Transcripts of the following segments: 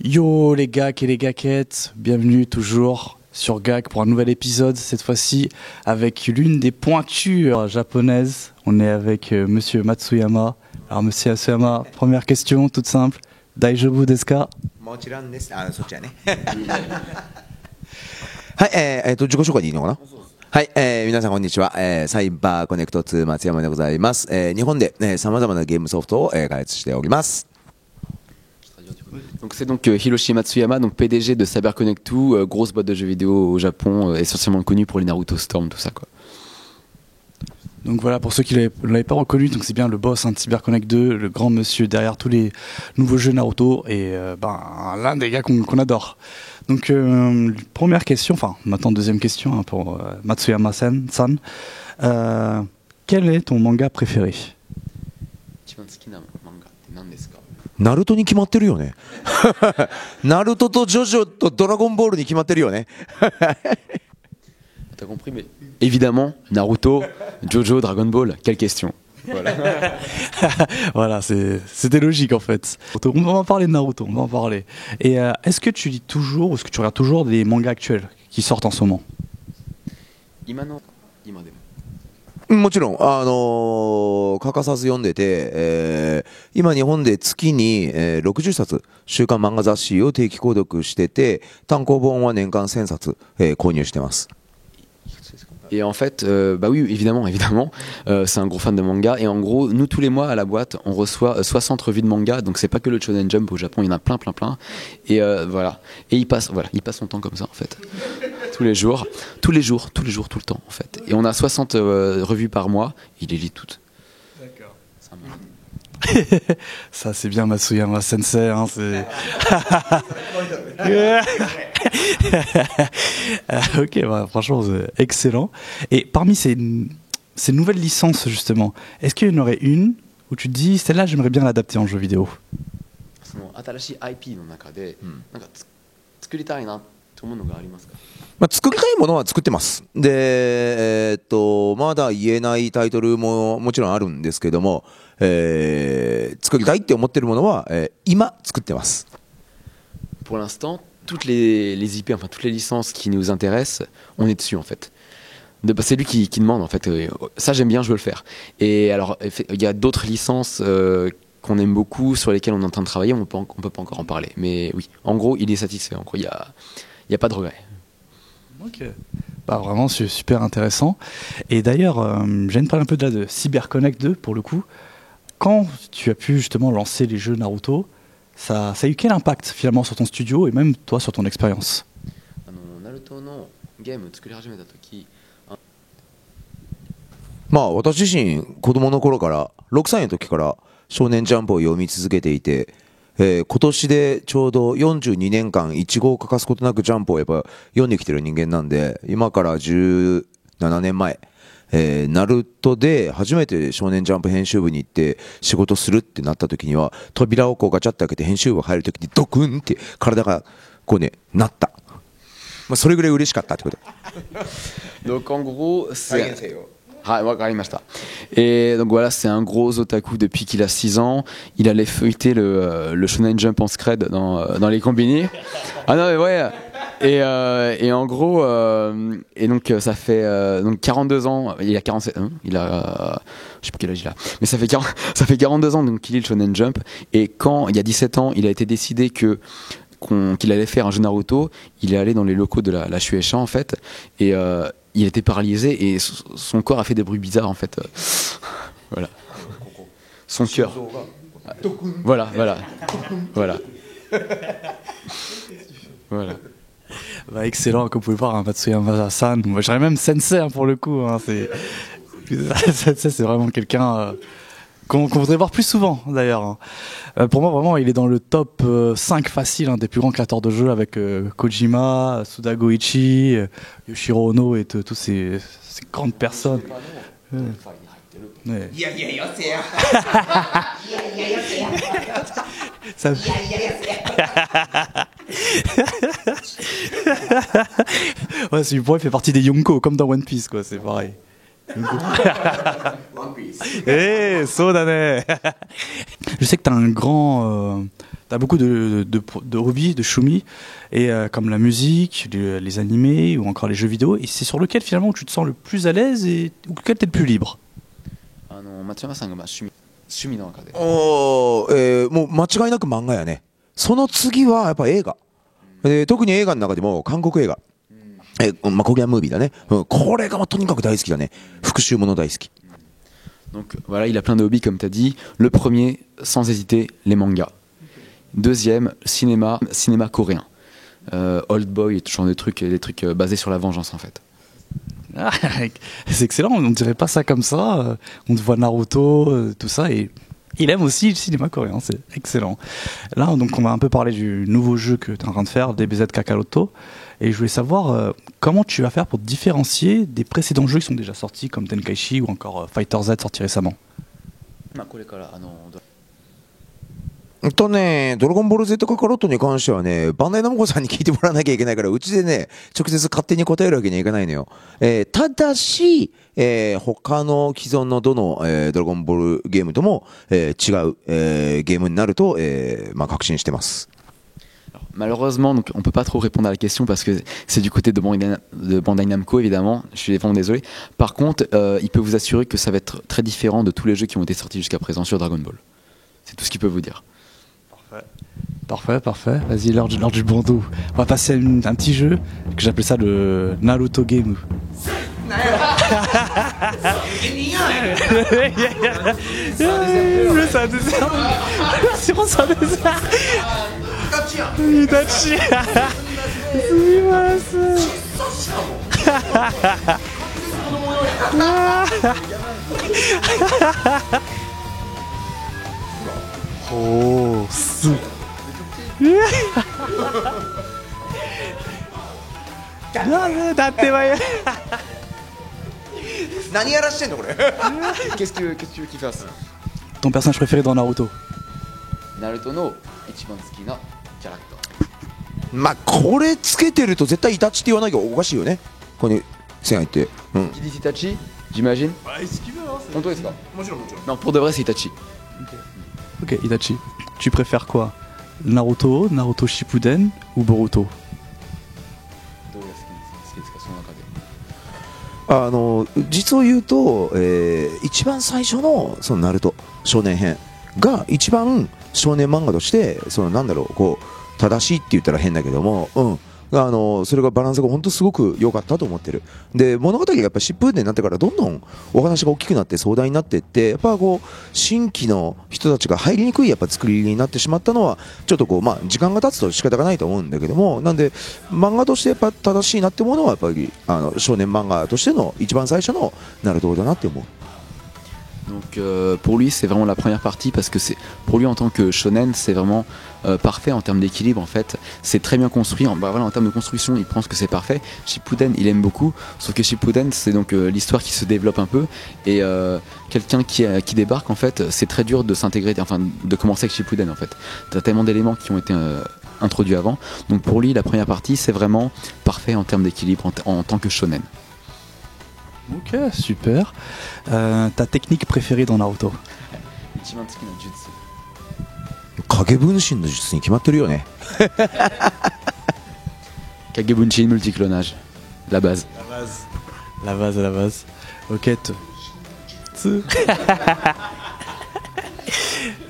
Yo les gars et les gaquettes, bienvenue toujours sur GAC pour un nouvel épisode, cette fois-ci avec l'une des pointures japonaises. On est avec monsieur Matsuyama. Alors monsieur Matsuyama, première question toute simple, Daijoubu desu ka? もちろんです。そっちはね。はい、自己紹介でいいのかな。はい、皆さんこんにちは、サイバーコネクト2松山でございます。日本で、様々なゲームソフトを、開発しております。Donc c'est donc Hiroshi Matsuyama, donc PDG de CyberConnect 2, grosse boîte de jeux vidéo au Japon, essentiellement connue pour les Naruto Storm, tout ça quoi. Donc voilà, pour ceux qui ne l'avaient pas reconnu, donc c'est bien le boss de CyberConnect 2, le grand monsieur derrière tous les nouveaux jeux Naruto et l'un des gars qu'on adore. Donc première question, enfin maintenant deuxième question hein, pour Matsuyama-san. Quel est ton manga préféré? ナルトに決まってるよね。ナルトとジョジョとドラゴンボールに決まってるよね。T'as compris, mais évidemment, Naruto, Jojo, Dragon Ball, quelle question. Voilà, voilà c'était logique en fait. On va en parler de Naruto, on va en parler. Et est-ce que tu lis toujours, ou est-ce que tu regardes toujours des mangas actuels qui sortent en ce moment? もちろん、欠かさず読んでて、今日本で月に、60冊週刊漫画雑誌を定期購読してて、単行本は年間1000冊、購入してます。Et en fait, bah oui, évidemment, c'est un gros fan de manga. Et en gros, nous tous les mois à la boîte, on reçoit 60 revues de manga. Donc c'est pas que le Shonen Jump au Japon, il y en a plein. Et voilà. Et il passe son temps comme ça en fait. Tous les jours, tout le temps en fait. Et on a 60 revues par mois. Il les lit toutes. D'accord. Ça c'est bien Matsuyama Sensei. Hein, ok, bah, franchement c'est excellent. Et parmi ces nouvelles licences justement, est-ce qu'il y en aurait une où tu te dis celle-là j'aimerais bien l'adapter en jeu vidéo? 作りたいものは作ってます。で、まだ言えないタイトルももちろんあるんですけども、作りたいって思ってるものは、今作ってます。Pour l'instant, toutes les IP, enfin toutes les licences qui nous intéressent, on est dessus en fait. C'est lui qui demande en fait. Ça j'aime bien, je veux le faire. Et alors il y a d'autres licences qu'on aime beaucoup, sur lesquelles on est en train de travailler, on peut pas encore en parler. Mais oui, en gros, il est satisfait. En gros, il y a pas de regret. Ok. Bah vraiment c'est super intéressant. Et d'ailleurs, j'aime parler un peu de CyberConnect 2 pour le coup. Quand tu as pu justement lancer les jeux Naruto, ça a eu quel impact finalement sur ton studio et même toi sur ton expérience? まあ私自身子供の頃から6歳の時から少年ジャンプを読み続けていて、今年でちょうど42年間一号欠かすことなくジャンプをやっぱ読んできてる人間なんで、今から17年前、ナルトで初めて少年ジャンプ編集部に行って仕事するってなった時には、扉をこうガチャって開けて編集部入る時にドクンって体がこうねなった。まあそれぐらい嬉しかったってこと。Donc en gros, et donc voilà, c'est un gros otaku depuis qu'il a 6 ans. Il allait feuilleter le Shonen Jump en scred dans les combini. Ah non mais ouais. Et en gros, et donc ça fait donc 42 ans. Il a 47. Il a, je sais plus quel âge il a. Mais ça fait 42 ans donc qu'il lit le Shonen Jump. Et quand il y a 17 ans, il a été décidé qu'il allait faire un jeu Naruto. Il est allé dans les locaux de la Shueisha en fait. Et il était paralysé et son corps a fait des bruits bizarres en fait. Voilà. Son cœur. Voilà. Bah, excellent, comme vous pouvez voir, hein, Matsuyama-san. Moi, j'aurais même Sensei hein, pour le coup. Hein, c'est vraiment quelqu'un qu'on voudrait voir plus souvent d'ailleurs. Hein. Pour moi, vraiment, il est dans le top 5 facile hein, des plus grands créateurs de jeux avec Kojima, Suda Goichi, Yoshiro Ono et tous ces grandes personnes. Ouais. Ça... ouais, c'est il fait partie des Yonko, comme dans One Piece, quoi. C'est pareil. Eh, so da ne. Je sais que tu as t'as beaucoup de hobbies, de shumi, et comme la musique, les animés ou encore les jeux vidéo. Et c'est sur lequel finalement tu te sens le plus à l'aise et auquel t'es le plus libre. 松山さんが趣味の中で。もう間違いなく漫画やね。その次はやっぱ映画。特に映画の中でも韓国映画。コリアンムービーだね。これがとにかく大好きだね。復讐もの大好き。Donc voilà, il a plein de hobbies comme tu as dit. Le premier, sans hésiter, les mangas. Deuxième, cinéma coréen. Old Boy, ce genre de trucs, des trucs basés sur la vengeance en fait. Ah, c'est excellent, on ne dirait pas ça comme ça. On te voit Naruto, tout ça, et il aime aussi le cinéma coréen, c'est excellent. Là, donc, on va un peu parler du nouveau jeu que tu es en train de faire, DBZ Kakaroto, et je voulais savoir comment tu vas faire pour te différencier des précédents jeux qui sont déjà sortis, comme Tenkaichi ou encore Fighter Z sorti récemment. ドラゴンボール Z カカロットに関してはね、バンダイナムコさんに聞いてもらわなきゃいけないから、うちでね、直接勝手に答えるわけにはいかないのよ。ただし、他の既存のどの、ドラゴンボールゲームとも、違う、ゲームになると、確信してます。Malheureusement, donc, on peut pas trop répondre à la question parce que c'est du côté de Bandai Namco évidemment. Je suis vraiment désolé. Par contre, il peut vous assurer que ça va être très différent de tous les jeux qui ont été sortis jusqu'à présent sur Dragon Ball. C'est tout ce qu'il peut vous dire. Parfait. Vas-y, l'heure du bandeau. On va passer à un petit jeu que j'appelle ça le Naruto Game. Itachi. Oh, だってばよ。何やらしてんのこれ。Qu'est-ce que tu veux qu'il fasse? Ton personnage préféré dans Naruto? Naruto の一番好きなキャラクター。まあこれつけてると絶対イタチって言わなきゃおかしいよね。ここに線入って。Qui dit Itachi? J'imagine. Pour toi, c'est quoi? Non, pour de vrai, c'est Itachi. Ok, Itachi. Tu préfères quoi? Naruto, Naruto Shippuden ou Boruto? どうが好きですかその中で。実を言うと、一番最初のそのナルト少年編が一番少年漫画としてなんだろうこう正しいって言ったら変だけども、それがバランスが本当すごく良かったと思ってる。で物語がやっぱ疾風伝になってからどんどんお話が大きくなって壮大になっていって、やっぱこう新規の人たちが入りにくいやっぱ作りになってしまったのはちょっとこう時間が経つと仕方がないと思うんだけども、なんで漫画としてやっぱ正しいなって思うのはやっぱり少年漫画としての一番最初のナルトだなって思う。Donc pour lui c'est vraiment la première partie parce que c'est pour lui en tant que shonen c'est vraiment parfait en termes d'équilibre en fait, c'est très bien construit en termes de construction il pense que c'est parfait. Shippuden il aime beaucoup, sauf que Shippuden c'est donc l'histoire qui se développe un peu et quelqu'un qui débarque en fait c'est très dur de s'intégrer, enfin de commencer avec Shippuden en fait, t'as tellement d'éléments qui ont été introduits avant, donc pour lui la première partie c'est vraiment parfait en termes d'équilibre en tant que shonen. Ok, super. Ta technique préférée dans Naruto? 一番好きな術。影分身の術に決まってるよね。Kagebunshin multiclonage, la base. La base. Ok.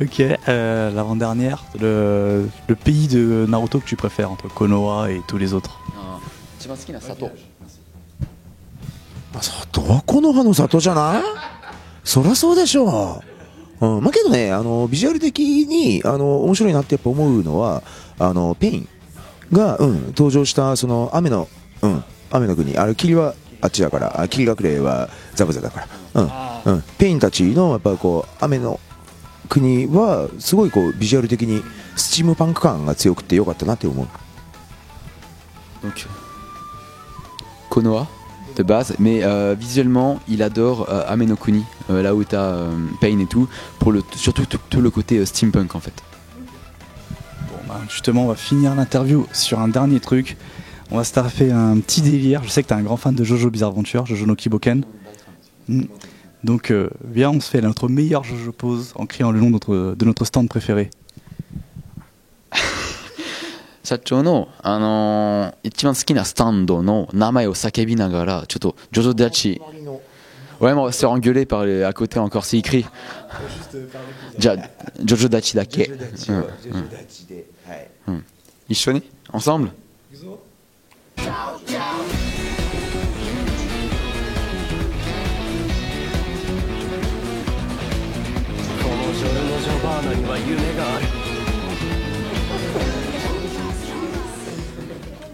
Ok, l'avant-dernière, le pays de Naruto que tu préfères entre Konoha et tous les autres? 一番好きな里。里はこの葉の里じゃない？そりゃそうでしょう。けどね、ビジュアル的に面白いなってやっぱ思うのはペインが、登場したその雨の国、霧はあっちだから、霧隠れはザブザだから、ペインたちのやっぱこう雨の国はすごいこうビジュアル的にスチームパンク感が強くてよかったなって思う。Donc Konoha de base, mais visuellement il adore Amenokuni, là où t'as Pain et tout, pour surtout tout le côté steampunk en fait. Bon justement on va finir l'interview sur un dernier truc, on va se taper un petit délire, je sais que t'es un grand fan de Jojo Bizarre Adventure, Jojo no Kiboken. Donc viens on se fait notre meilleure Jojo pose en criant le nom de notre stand préféré. 社長の、一番好きなスタンドの名前を叫びながら、ちょっと、ジョジョダチ。Ouais, mais on va se faire engueuler par les, à côté encore, c'est écrit. Jojo Dachi dake. 一緒に Ensemble? このジョルノ・ジョバーナには夢がある。